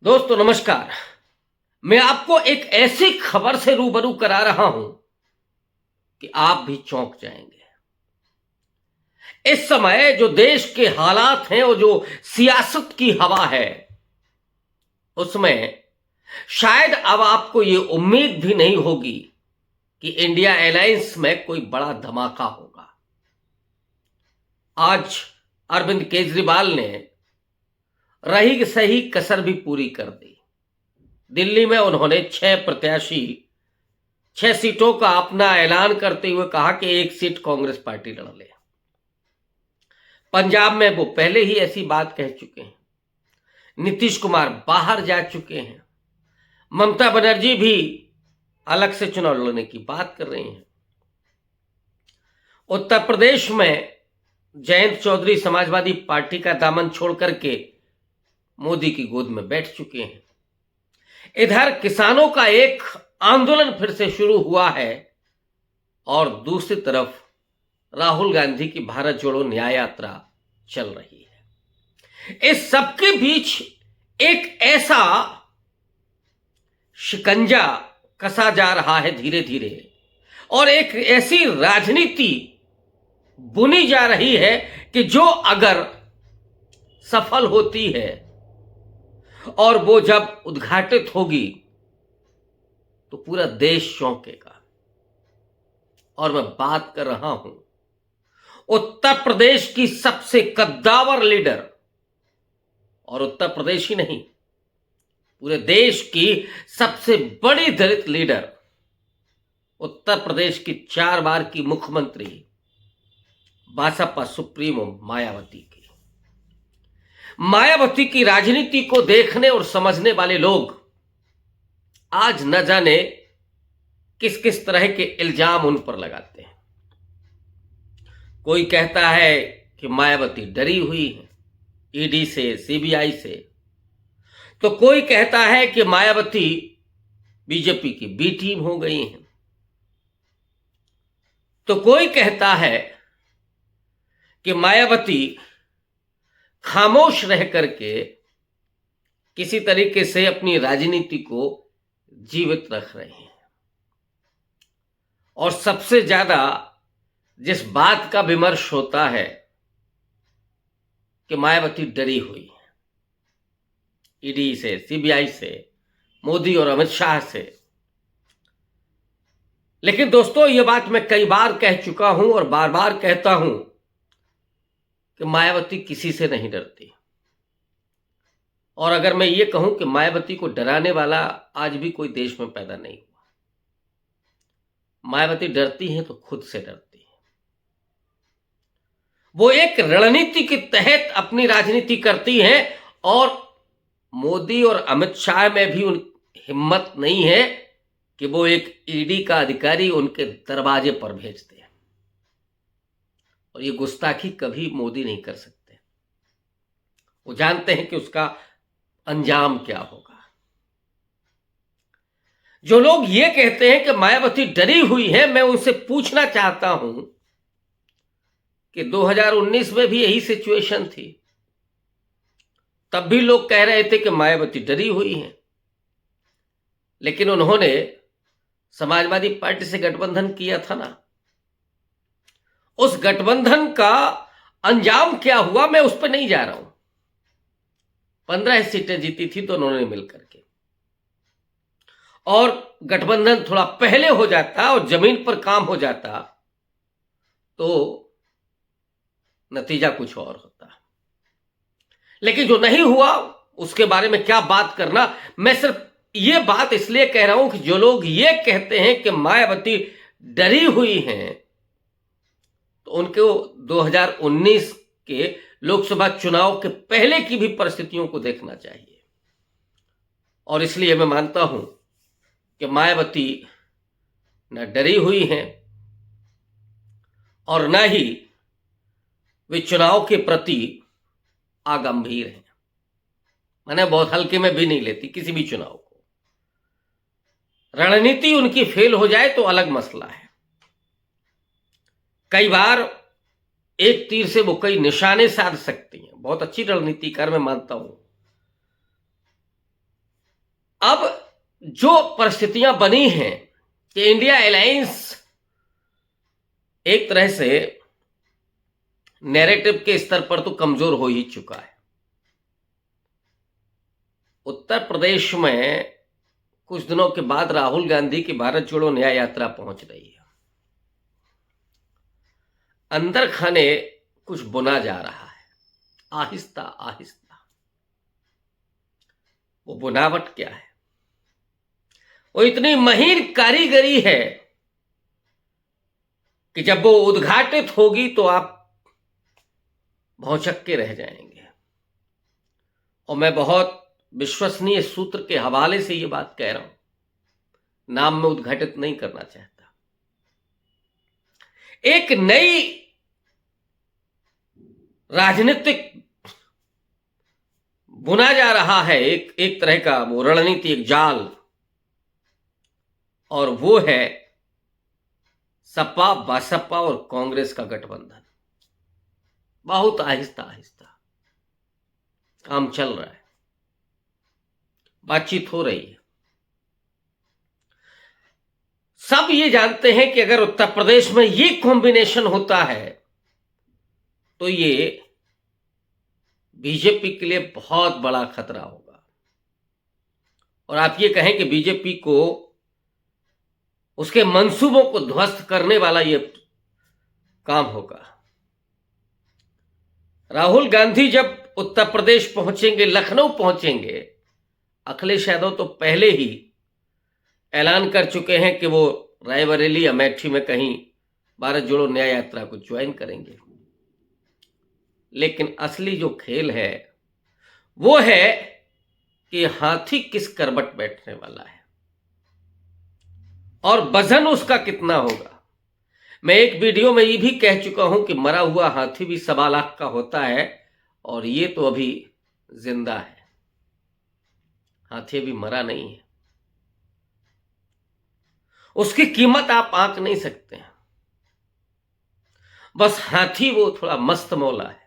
दोस्तों नमस्कार। मैं आपको एक ऐसी खबर से रूबरू करा रहा हूं कि आप भी चौंक जाएंगे। इस समय जो देश के हालात हैं और जो सियासत की हवा है उसमें शायद अब आपको ये उम्मीद भी नहीं होगी कि इंडिया अलायंस में कोई बड़ा धमाका होगा। आज अरविंद केजरीवाल ने रही सही कसर भी पूरी कर दी। दिल्ली में उन्होंने 6 सीटों का अपना ऐलान करते हुए कहा कि 1 सीट कांग्रेस पार्टी लड़ ले। पंजाब में वो पहले ही ऐसी बात कह चुके हैं। नीतीश कुमार बाहर जा चुके हैं। ममता बनर्जी भी अलग से चुनाव लड़ने की बात कर रही हैं। उत्तर प्रदेश में जयंत चौधरी समाजवादी पार्टी का दामन छोड़ करके मोदी की गोद में बैठ चुके हैं। इधर किसानों का एक आंदोलन फिर से शुरू हुआ है और दूसरी तरफ राहुल गांधी की भारत जोड़ो न्याय यात्रा चल रही है। इस सबके बीच एक ऐसा शिकंजा कसा जा रहा है धीरे धीरे, और एक ऐसी राजनीति बुनी जा रही है कि जो अगर सफल होती है और वो जब उद्घाटित होगी तो पूरा देश चौंकेगा। और मैं बात कर रहा हूं उत्तर प्रदेश की सबसे कद्दावर लीडर, और उत्तर प्रदेश ही नहीं पूरे देश की सबसे बड़ी दलित लीडर, उत्तर प्रदेश की 4 बार की मुख्यमंत्री बसपा सुप्रीमो मायावती की राजनीति को देखने और समझने वाले लोग आज न जाने किस किस तरह के इल्जाम उन पर लगाते हैं। कोई कहता है कि मायावती डरी हुई है ईडी से, सीबीआई से, तो कोई कहता है कि मायावती बीजेपी की बी टीम हो गई है, तो कोई कहता है कि मायावती खामोश रह करके किसी तरीके से अपनी राजनीति को जीवित रख रहे हैं। और सबसे ज्यादा जिस बात का विमर्श होता है कि मायावती डरी हुई है ईडी से, सीबीआई से, मोदी और अमित शाह से। लेकिन दोस्तों ये बात मैं कई बार कह चुका हूं और बार बार कहता हूं कि मायावती किसी से नहीं डरती। और अगर मैं ये कहूं कि मायावती को डराने वाला आज भी कोई देश में पैदा नहीं हुआ। मायावती डरती हैं तो खुद से डरती है। वो एक रणनीति के तहत अपनी राजनीति करती हैं और मोदी और अमित शाह में भी उन हिम्मत नहीं है कि वो एक ईडी का अधिकारी उनके दरवाजे पर भेजते हैं। और ये गुस्ताखी कभी मोदी नहीं कर सकते। वो जानते हैं कि उसका अंजाम क्या होगा। जो लोग ये कहते हैं कि मायावती डरी हुई है, मैं उनसे पूछना चाहता हूं कि 2019 में भी यही सिचुएशन थी। तब भी लोग कह रहे थे कि मायावती डरी हुई है, लेकिन उन्होंने समाजवादी पार्टी से गठबंधन किया था ना। उस गठबंधन का अंजाम क्या हुआ मैं उस पर नहीं जा रहा हूं। 15 सीटें जीती थी दोनों ने मिलकर के, और गठबंधन थोड़ा पहले हो जाता और जमीन पर काम हो जाता तो नतीजा कुछ और होता। लेकिन जो नहीं हुआ उसके बारे में क्या बात करना। मैं सिर्फ ये बात इसलिए कह रहा हूं कि जो लोग ये कहते हैं कि मायावती डरी हुई हैं, तो उनको 2019 के लोकसभा चुनाव के पहले की भी परिस्थितियों को देखना चाहिए। और इसलिए मैं मानता हूं कि मायावती न डरी हुई हैं और न ही वे चुनाव के प्रति आगंभीर हैं। मैंने बहुत हल्के में भी नहीं लेती किसी भी चुनाव को। रणनीति उनकी फेल हो जाए तो अलग मसला है। कई बार एक तीर से वो कई निशाने साध सकती हैं। बहुत अच्छी रणनीतिकार मैं मानता हूं। अब जो परिस्थितियां बनी हैं कि इंडिया अलायंस एक तरह से नैरेटिव के स्तर पर तो कमजोर हो ही चुका है। उत्तर प्रदेश में कुछ दिनों के बाद राहुल गांधी की भारत जोड़ो न्याय यात्रा पहुंच रही है। अंदर खाने कुछ बुना जा रहा है, आहिस्ता आहिस्ता। वो बुनावट क्या है? वो इतनी महीन कारीगरी है कि जब वो उद्घाटित होगी तो आप भौंचक्के रह जाएंगे। और मैं बहुत विश्वसनीय सूत्र के हवाले से ये बात कह रहा हूं, नाम में उद्घाटित नहीं करना चाहता। एक नई राजनीतिक बुना जा रहा है, एक तरह का वो रणनीति, एक जाल, और वो है सपा बसपा और कांग्रेस का गठबंधन। बहुत आहिस्ता आहिस्ता काम चल रहा है, बातचीत हो रही है। सब ये जानते हैं कि अगर उत्तर प्रदेश में ये कॉम्बिनेशन होता है तो ये बीजेपी के लिए बहुत बड़ा खतरा होगा। और आप ये कहें कि बीजेपी को, उसके मंसूबों को ध्वस्त करने वाला ये काम होगा। राहुल गांधी जब उत्तर प्रदेश पहुंचेंगे, लखनऊ पहुंचेंगे, अखिलेश यादव तो पहले ही ऐलान कर चुके हैं कि वो रायबरेली, अमेठी में कहीं भारत जोड़ो न्याय यात्रा को ज्वाइन करेंगे। लेकिन असली जो खेल है वो है कि हाथी किस करवट बैठने वाला है और वजन उसका कितना होगा। मैं एक वीडियो में ये भी कह चुका हूं कि मरा हुआ हाथी भी 1.25 लाख का होता है, और ये तो अभी जिंदा है, हाथी अभी मरा नहीं है। उसकी कीमत आप आंक नहीं सकते हैं। बस हाथी वो थोड़ा मस्त मौला है,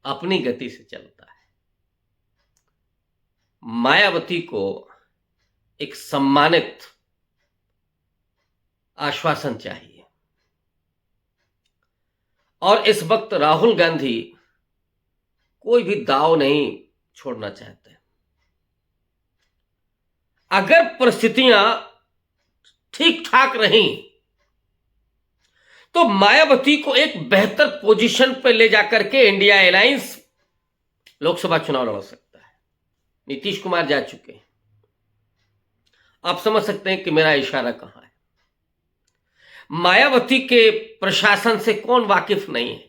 अपनी गति से चलता है। मायावती को एक सम्मानित आश्वासन चाहिए, और इस वक्त राहुल गांधी कोई भी दाव नहीं छोड़ना चाहते। अगर परिस्थितियां ठीक ठाक रही तो मायावती को एक बेहतर पोजीशन पर ले जाकर के इंडिया अलायंस लोकसभा चुनाव लड़ सकता है। नीतीश कुमार जा चुके हैं। आप समझ सकते हैं कि मेरा इशारा कहां है। मायावती के प्रशासन से कौन वाकिफ नहीं है।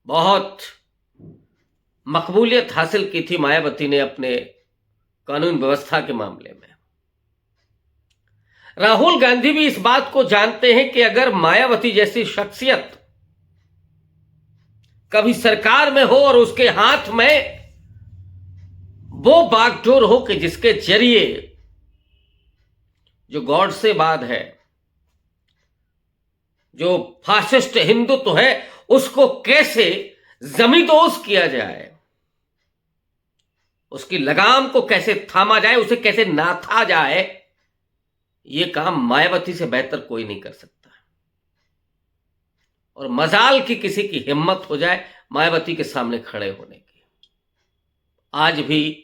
बहुत मकबूलियत हासिल की थी मायावती ने अपने कानून व्यवस्था के मामले में। राहुल गांधी भी इस बात को जानते हैं कि अगर मायावती जैसी शख्सियत कभी सरकार में हो और उसके हाथ में वो बागडोर हो कि जिसके जरिए जो गॉडसेवाद है, जो फासिस्ट हिंदुत्व है, उसको कैसे जमींदोज किया जाए, उसकी लगाम को कैसे थामा जाए, उसे कैसे नाथा जाए, ये काम मायावती से बेहतर कोई नहीं कर सकता। और मजाल की किसी की हिम्मत हो जाए मायावती के सामने खड़े होने की। आज भी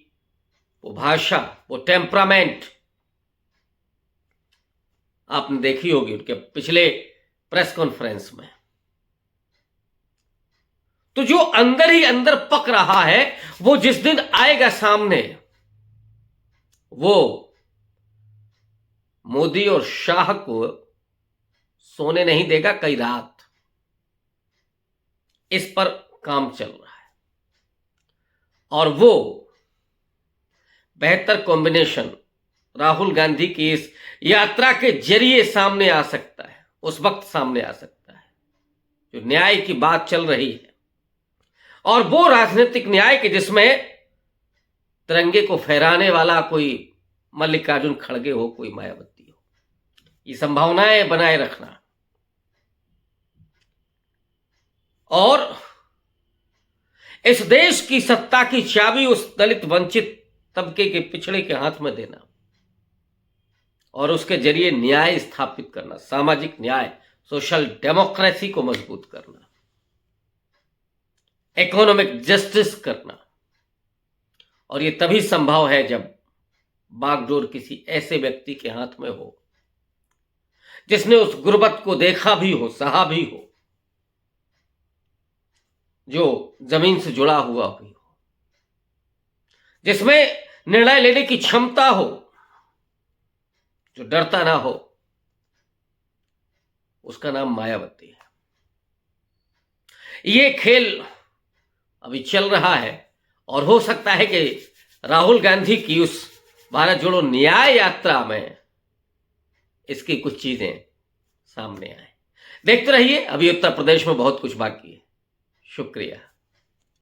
वो भाषा, वो टेम्परामेंट आपने देखी होगी उनके पिछले प्रेस कॉन्फ्रेंस में। तो जो अंदर ही अंदर पक रहा है, वो जिस दिन आएगा सामने, वो मोदी और शाह को सोने नहीं देगा कई रात। इस पर काम चल रहा है, और वो बेहतर कॉम्बिनेशन राहुल गांधी की इस यात्रा के जरिए सामने आ सकता है। उस वक्त सामने आ सकता है जो न्याय की बात चल रही है, और वो राजनीतिक न्याय के जिसमें तिरंगे को फहराने वाला कोई मल्लिकार्जुन खड़गे हो, कोई मायावती हो। ये संभावनाएं बनाए रखना। और इस देश की सत्ता की चाबी उस दलित वंचित तबके के पिछड़े के हाथ में देना और उसके जरिए न्याय स्थापित करना, सामाजिक न्याय, सोशल डेमोक्रेसी को मजबूत करना, इकोनॉमिक जस्टिस करना। और ये तभी संभव है जब बागडोर किसी ऐसे व्यक्ति के हाथ में हो जिसने उस गुर्बत को देखा भी हो, सहा भी हो, जो जमीन से जुड़ा हुआ भी हो, जिसमें निर्णय लेने की क्षमता हो, जो डरता ना हो। उसका नाम मायावती है। ये खेल अभी चल रहा है और हो सकता है कि राहुल गांधी की उस भारत जोड़ो न्याय यात्रा में इसकी कुछ चीजें सामने आए। देखते रहिए, अभी उत्तर प्रदेश में बहुत कुछ बाकी है। शुक्रिया।